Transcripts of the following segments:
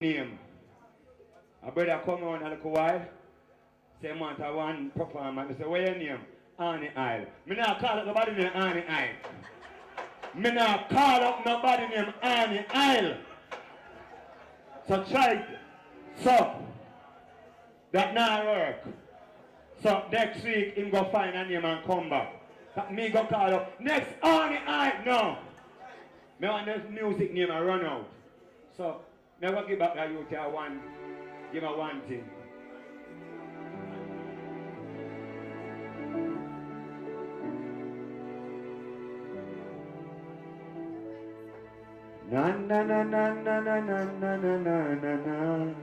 name. A brother come on a little while. Say, man, I want performance. I say, where your name? Annie Isle. Me not call up nobody named Annie Isle. Me not call up nobody named Annie Isle. So try it. So, that not work. So next week, him go find a name and come back. That me go call up. Next Annie Isle. No. Me want this music name and run out. So, me go give back that youth here one. Give me one thing. Na na na na na na na na na na na.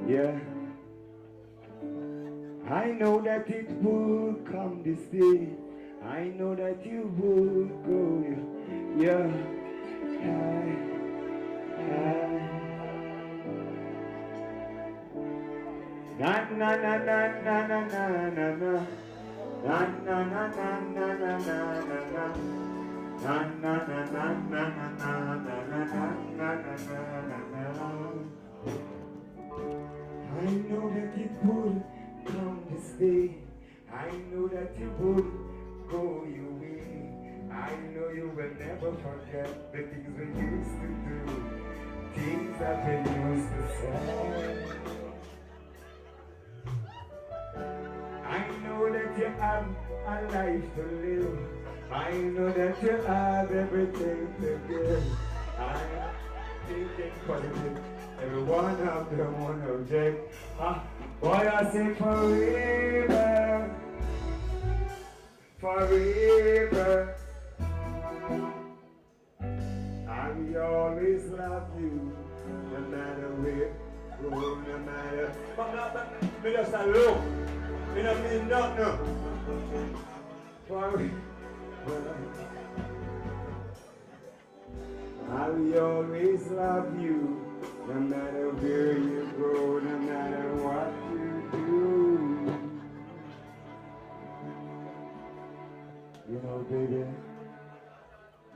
Yeah. I know that it would come this day. I know that you would go. Yeah. Na na na na na na na na na. Na na na na na na na na. Na na na na na na na na na. I know that it would come this day. I know that you would go your way. I know you will never forget the things we used to do, things that we used to say. I know that you have a life to live. I know that you have everything to give. I'm thinking positive. Every one of them one object. Boy, I say forever, forever. I will always love you, no matter where, no matter. But me just a look. Me don't mean nothing. Forever. I will always love you, no matter where you go, no matter what you do. You know, baby,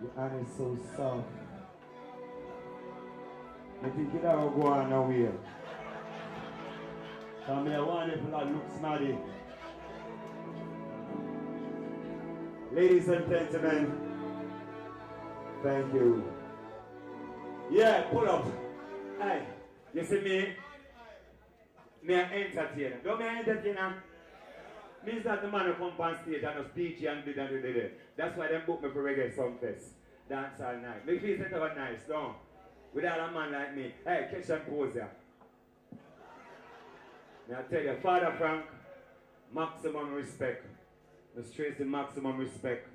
your hand is so soft. I think it will go on nowhere. So I want it to look smarty. Ladies and gentlemen, thank you. Yeah, pull up. Hey, you see me? Me an entertainer. Don't me an entertainer? Means that the man who come on stage and speech and did. That's why they book me for reggae song fest. Dance all night. Make me set up nice, don't? Without a man like me. Hey, catch and pose here. Now I tell you, Father Frank, maximum respect. Mr. Tracy, maximum respect.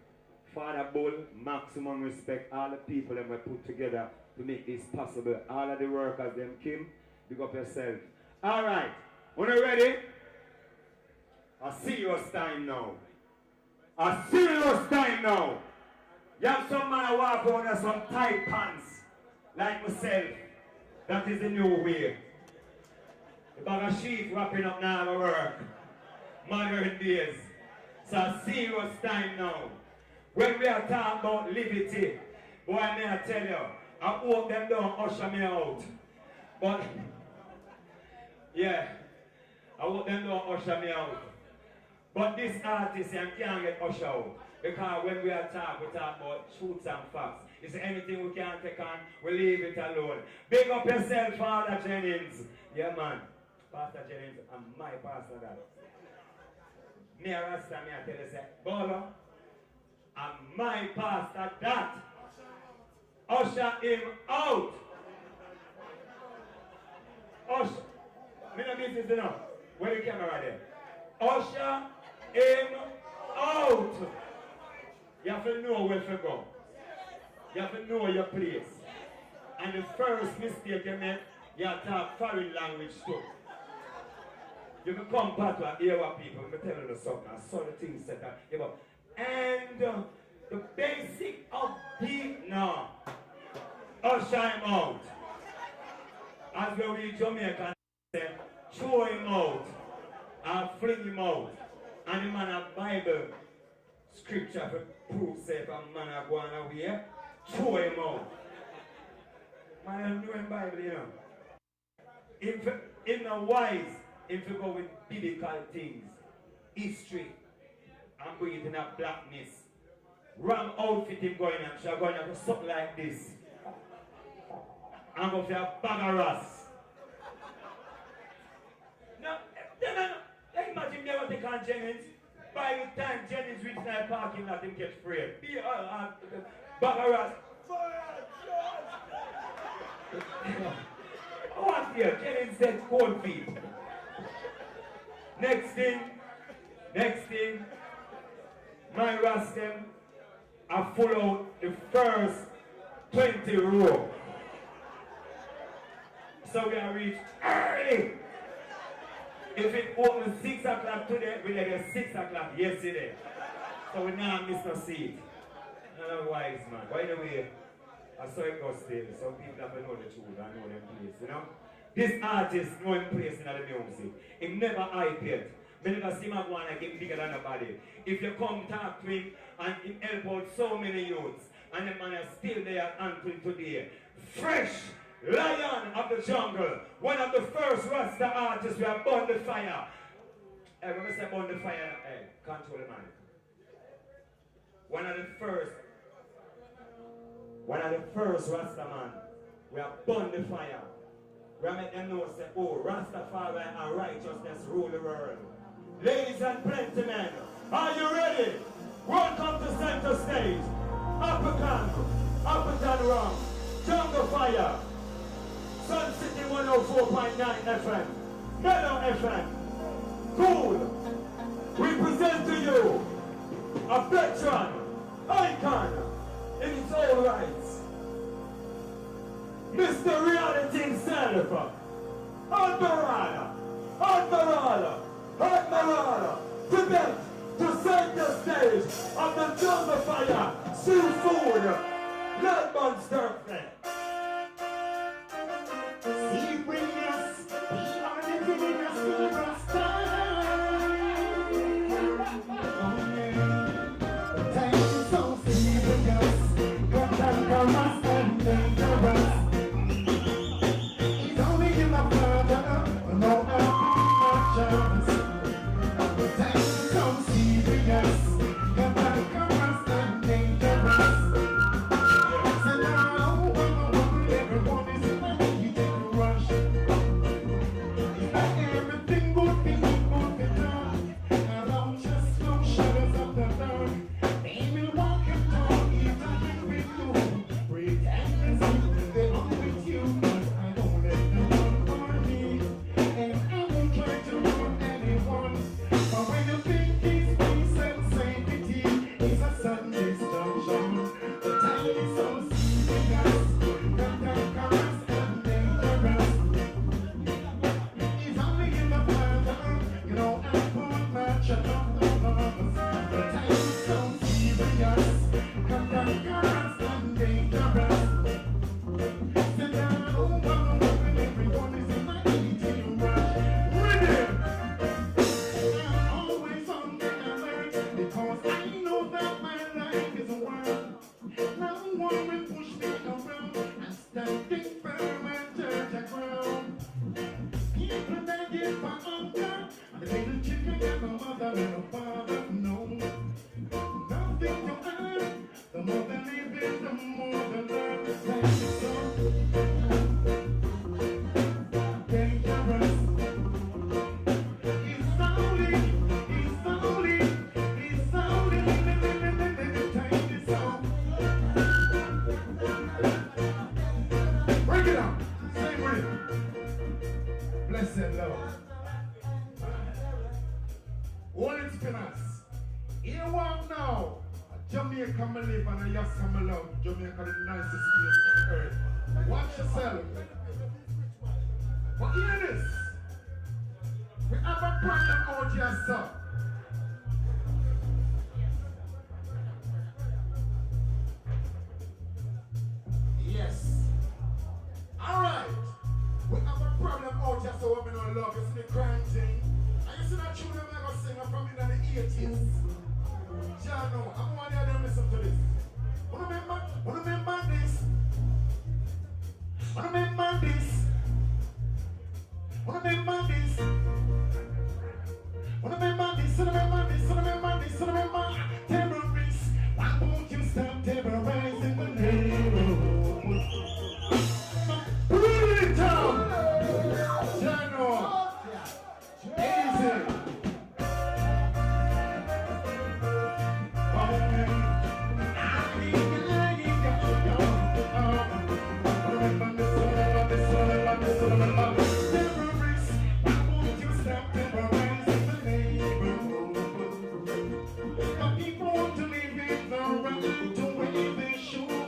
Father Bull, maximum respect. All the people that were put together to make this possible. All of the workers, them Kim, big up yourself. Alright, when you ready? A serious time now. A serious time now. You have some man walk on with some tight pants, like myself. That is the new way. The bag of sheep wrapping up now at work. Modern days. It's a serious time now. When we are talking about liberty, boy, may I tell you, I hope them don't usher me out. But, yeah, I hope them don't usher me out. But this artist can't get ushered out. Because when we are talking, we talk about truths and facts. Is there anything we can't take on, we leave it alone. Big up yourself, Father Jennings. Yeah, man. Pastor Jennings, I'm my pastor that. Me a Rasta, me a tell you, say, Bolo, I'm my pastor that. Usher him out. Usher. Me no business enough. Where the camera there? Usher him out. You have to know where to go. You have to know your place. And the first mistake you make, you have to talk foreign language too. You can come back to hear what people, I'm telling you something, I saw the things set up. And the basic of the now, usher him out. As we Jamaican say, throw him out, and fling him out. And the man a Bible scripture for proof say if a man a go on away, throw him out. Man, I know in Bible, you know. If not wise, if you go with biblical things, history, and bring it in a blackness. Wrong outfit him going and she's going to have something like this. I'm going to have a bag of rust. No. Imagine they want to take on Jennings. By the time Jennings reach that parking lot, him get free. Bag of rust. I want here, Jennings said cold feet. Next thing, my rastem, I follow the first 20 row. So we are reached early. If it opens 6 o'clock today, we let it 6 o'clock yesterday. So we now miss no seat. I don't know why it's man. By the way, I saw it go still. Some people have to know the truth and know them place, you know? This artist know him place in the music. He never hype it. We never see him want to get bigger than nobody. If you come talk to him and he help out so many youths, and the man is still there until today. Fresh Lion of the Jungle, one of the first Rasta artists we have Banton and Half Pint. Hey, when we say Banton and Half Pint, hey, control the man. One of the first Rasta man, we have Banton and Half Pint. We make them know say, oh, Rastafari and righteousness rule the world. Ladies and gentlemen, are you ready? Welcome to center stage. African Rum, Jungle Fire, Sun City 104.9 FM, Mellow FM, Cool. We present to you a veteran, icon, in its own rights. Mr. Reality himself, Admaral, Tibet, to center stage of the Jungle Fire, Seafood, Blood Monster. See, bring us, we are the bringers to Rasta. Time is so serious, but conquerors and dangerous. It's only in the murder, no chance. Time is so serious, but conquerors and dangerous. So now, everyone is ready to rush. Everything would be done. Around just no shadows of the dark. They will walk and talk, eat and drink with you. Pretend as if they are with you. But I don't let them run for me. And I won't try to run anyone. But when you think it's peace and safety, it's a sudden destruction. The time is so serious. The conquerors and dangerous. It's only in the father, you know, I put my trust on others. The time is so serious. Conquerors and dangerous. Sit down, when everyone is in my eating rush. Rhythm! I'm always on the alert because I know that my life is a work. No one will push me around. I'm standing firm and touch the ground. People that give for hunger, the little children and the mother and the father know. Nothing to earn, the more they live in, the more they learn. The time is so dangerous. It's only, the time is so. Break it up, sing with it. Blessed Lord. All its spinners. Here one now. Jamaica me live and a Yassa me love. Jamaica the nicest place on earth. Watch yourself. But hear this. We have a problem out here, sir. Yes. Alright. We have a problem out here, so we don't love. You see the crime thing? And you see that tune that I was singing from in the 80s? Yeah, no, I'm going to listen to this. Remember this? remember this. Remember this, remember this, remember this, remember terrorists. Why won't you stop terrorizing the neighborhood? Bring it down! General! Easy! Terrorists, why won't you stop terrorizing the neighborhood? The people want to live in the right to way they should.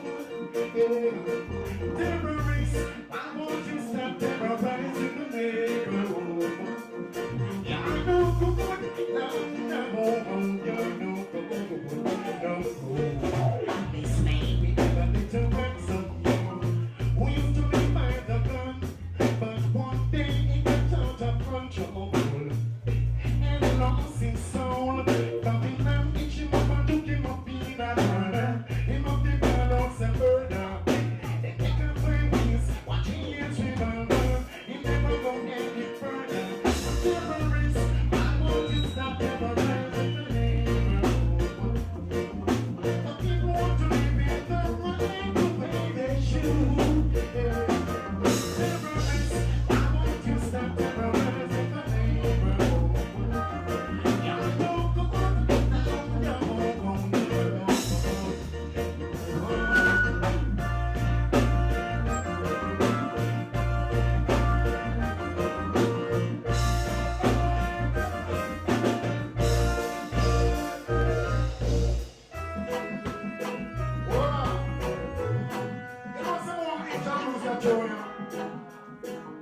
Terrorists, why won't you stop terrorizing the neighborhood? Yeah, I know good, this may be a little ransom who used to live by the gun, but one day he got out of control and lost his soul. Coming and itch him up and took him up in a murder. Him up the gallows and murder. They take a play wings, watching years remember. He never go any further. Terrorists, why won't you stop terrorizing the neighborhood? The people want to live in the right the way they should. Terrorists, why won't you stop terrorizing the neighborhood? Yeah, no, come on,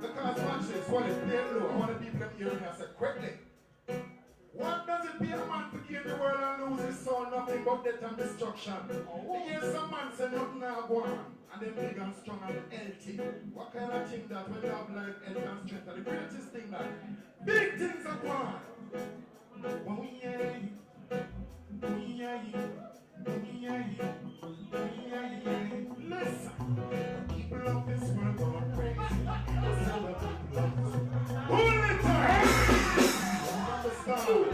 because watch this, what is paying low? I want the people in here to say quickly. What does it pay a man to gain the world and lose his soul? Nothing but death and destruction. You hear some man say nothing now go on, and then big and strong and healthy. What kind of thing that when you have life, health and strength? And the greatest thing that big things are gone. Listen, people of this world going crazy. Hold it tight! Understand it.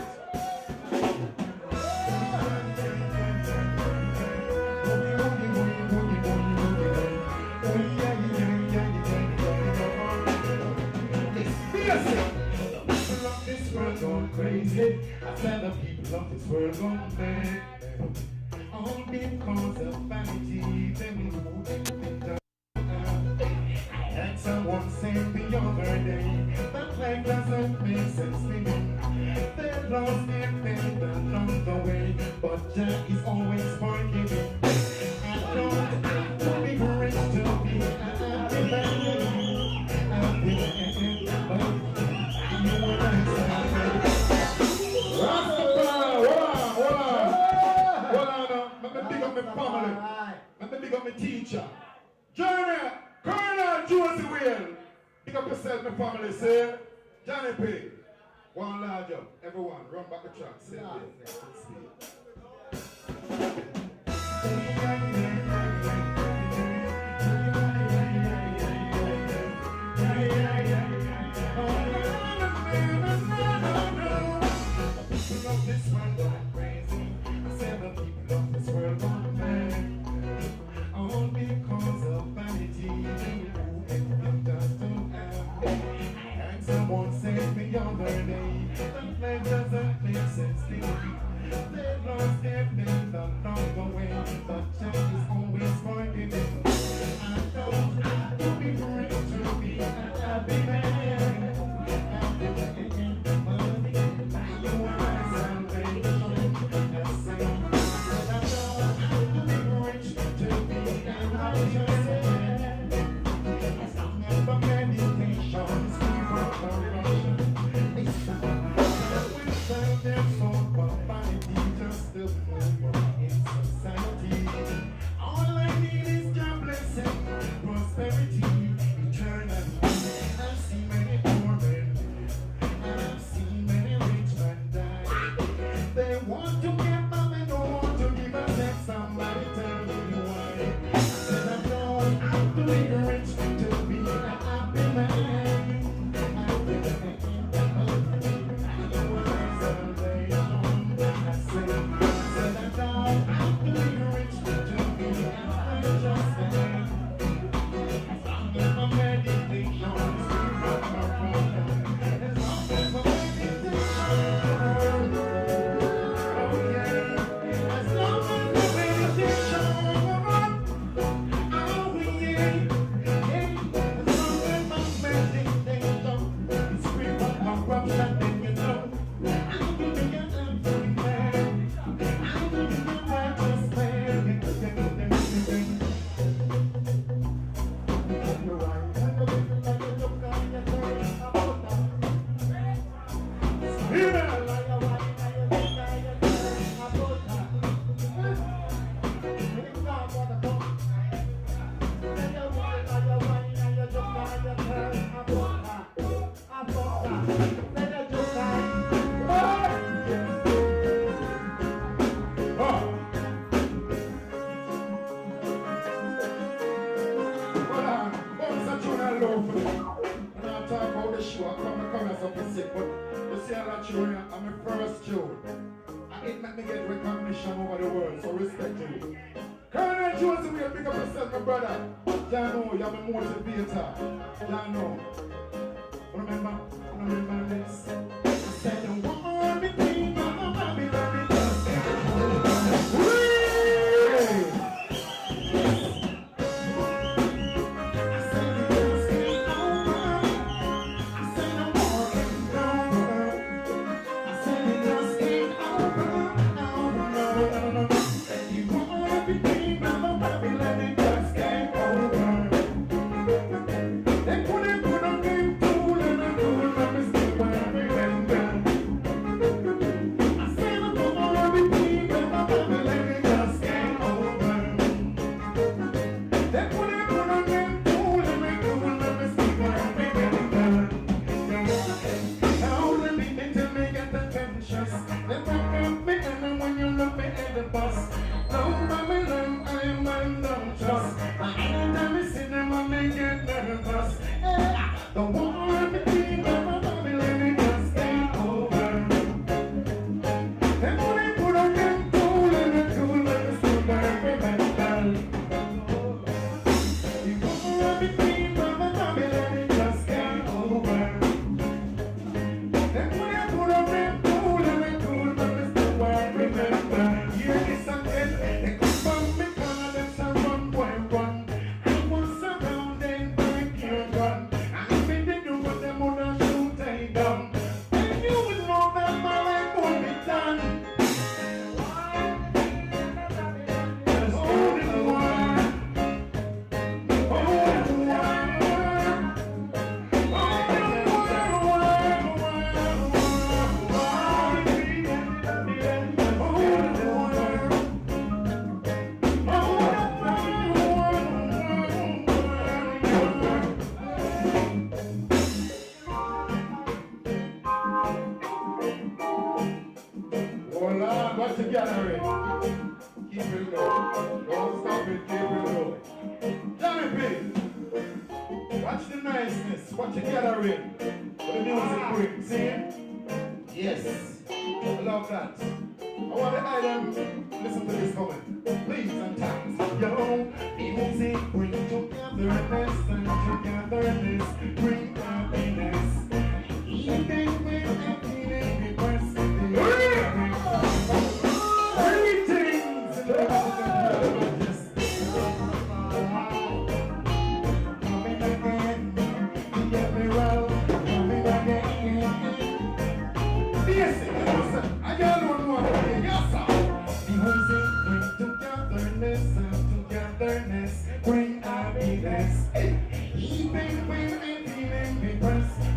People of this world going crazy. I said the people of this world going mad. All because of vanity, they move it. I heard someone say the other day that life doesn't make sense to me. They lost their faith along the way, but Jack is always forgiving. I don't have to be rich to be a happy man. Happy man, but you and I celebrate. Let me big up my family. Let me big up my teacher. Johnny, Colonel Josie Will. Big up yourself, my family, say. Johnny P. One large up. Everyone, run back the track. Say people of this world going crazy. I said the people of this world going mad. All because of vanity. Everything just don't have. I heard someone say the other day that life doesn't make sense to me. They lost their faith along the way, but Jack is always forgiving. I don't have to be rich to be a happy man. Happy man, but you are my salvation. Yes, I don't have to be rich to be a righteous man. As long as the meditation is free from corruption, it's time that we sell their soul for vanity, just to move in society. All I need is your blessing, prosperity, eternally. I've seen many poor men live, and I've seen many rich men die. They want to get but they don't want to give a check. Somebody tell me why. I said I don't have to be rich to be a happy man. Happy man. attitude. And it make me get recognition over the world, so respect to you. Colonel Joseph, we pick up yourself, my brother. Y'all know, you're my motivator. Y'all know. Remember this. I said, the war between my baby, let me just get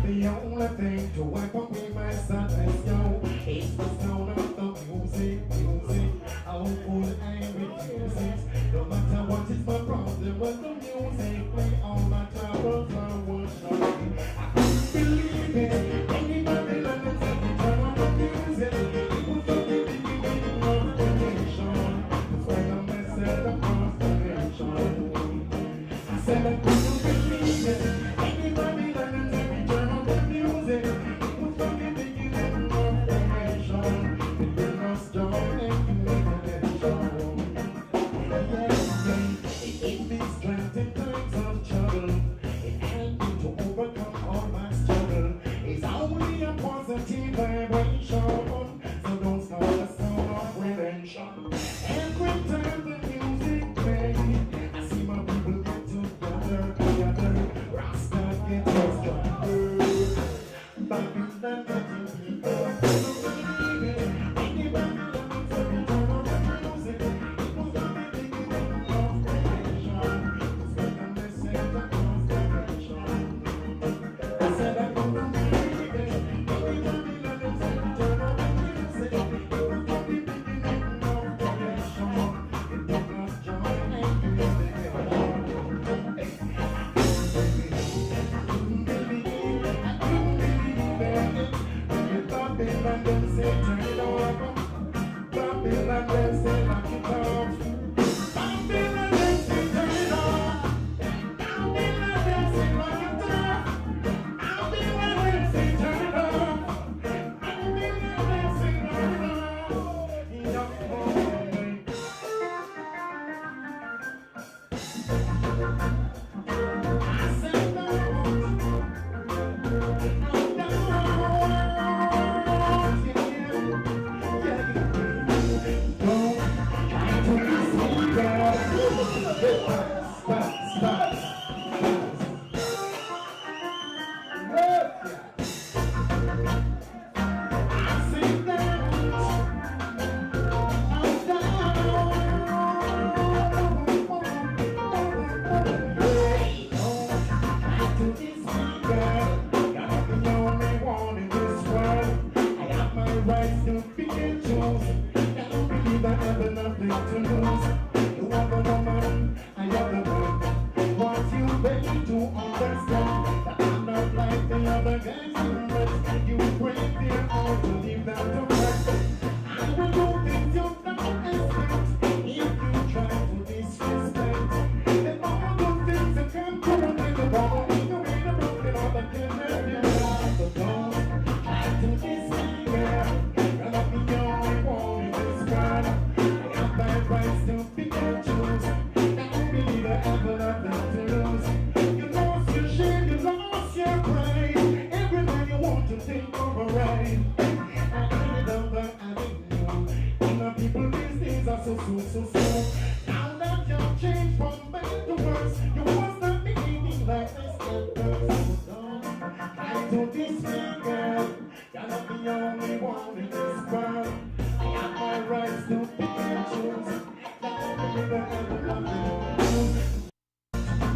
the only thing to wipe away my to pick and choose. Can't believe I have nothing to lose. You are the woman, I am the man. Want you ready to understand that I'm not like the other guys in rest. You break their heart to leave them to rest. I will do things you don't expect. If you try to disrespect, then all those things that come to an end. The ball in the way to broken all the goodness. So don't try to disrespect. Run up in your only one in this crowd. I have my rights to pick and choose. Don't believe I have nothing to lose. You lost your shame, you lost your pride. Every man you want to take over right. I ended up like I didn't know. And the people these days are so. Now that you've changed from bad to worse, you must not be eating like this at first. So don't try to disregard. You're not the only one in this world. I have my rights to pick and choose. Don't believe I have nothing to lose.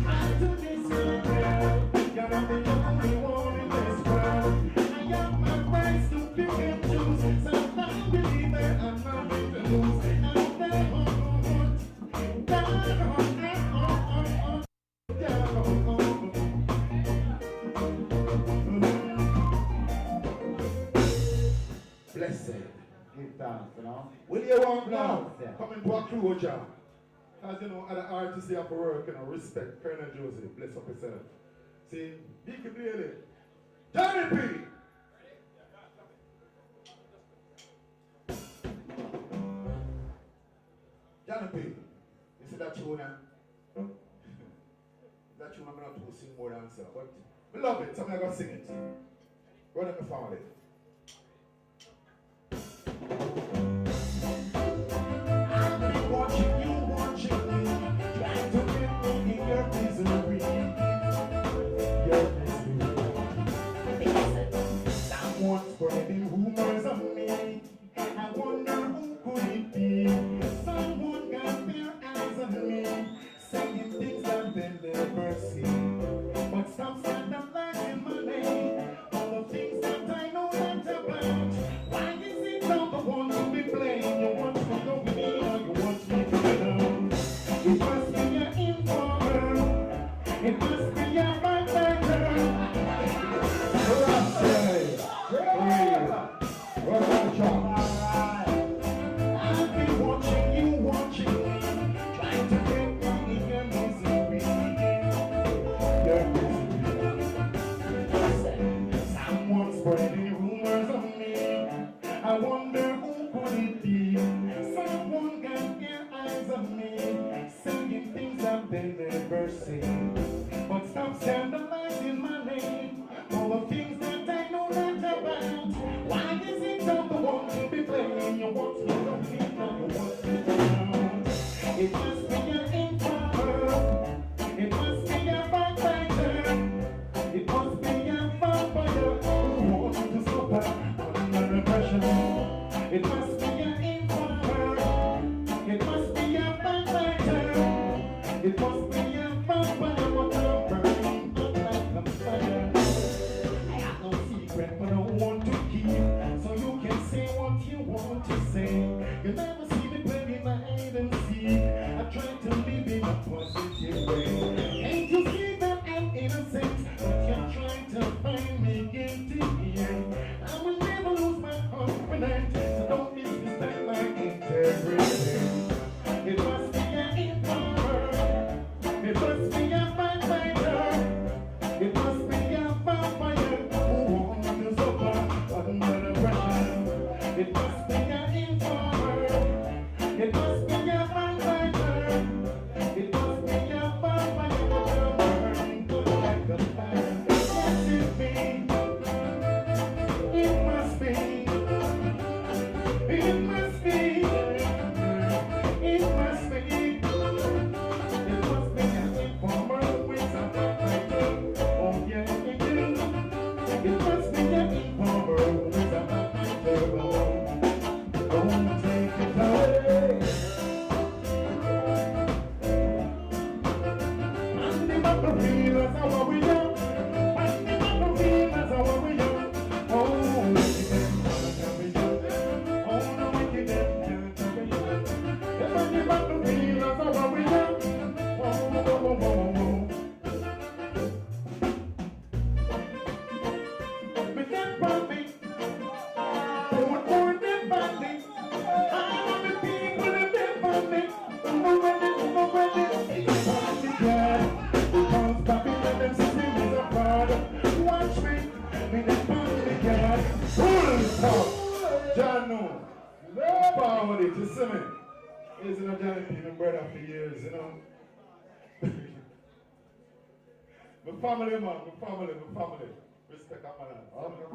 Try to disregard. You're not the only one in this world. I have my rights to pick and choose. So don't believe I have nothing to lose. Blessed. Give thanks, you know. Will you want now? Yeah. Come into a crew job. As you know, other artists here for work, you know, respect Colonel Joseph. Bless up yourself. See, he can play it. Johnny P! Johnny P. You see that tune now? That tune I'm not to sing more than so, but we love it, so I'm gonna sing it. Run up the family. I've been watching you, trying to get me in your misery. Your misery. Someone's spreading rumors of me. I wonder who could it be? Someone got their eyes on me, saying things that they never see. But stop scandalizing my name. All the things that I know not about. Why is it not the one to be playing? You want me to go with me or you want me to go down? It must be your informer. It must be your backbiter. I've been watching you, trying to get me in your misery. Your misery. Someone's spreading rumors of me. I wonder who could it be? Someone got their eyes on me, saying things that they never say. But stop scandalizing my name. All the things that I know not about. Why is it not the one to be playing? You want me to feel, now you want me to know. It must be your informer. It must be your backbiter. It must be your vampire who wants to suffer under pressure. It must be your informer. It must be your backbiter. It must be your vampire what I'm burning up like a fire. I have no secret but I want to keep, so you can say what you want to say. You never see me playing my hide and seek. I try to live in a positive way. Ain't you see that I'm innocent, but you're trying to find me guilty here. I will never lose my confidence, so don't disrespect my integrity. It must be an informer. It must be a backbiter. It must be a vampire who wants to suffer under the pressure. It must be an informer. It must be a backbiter. It must be a vampire who will burn good like a fire. Yes, it be. It must be. It must be. It must be. It must be an informer with a backbiter. Oh yeah, it do. It must be an informer with a backbiter. Oh, Forward it, you see me? He's in a Johnny P, my brother for years, you know. My family, man, my family. Respect that man. Okay,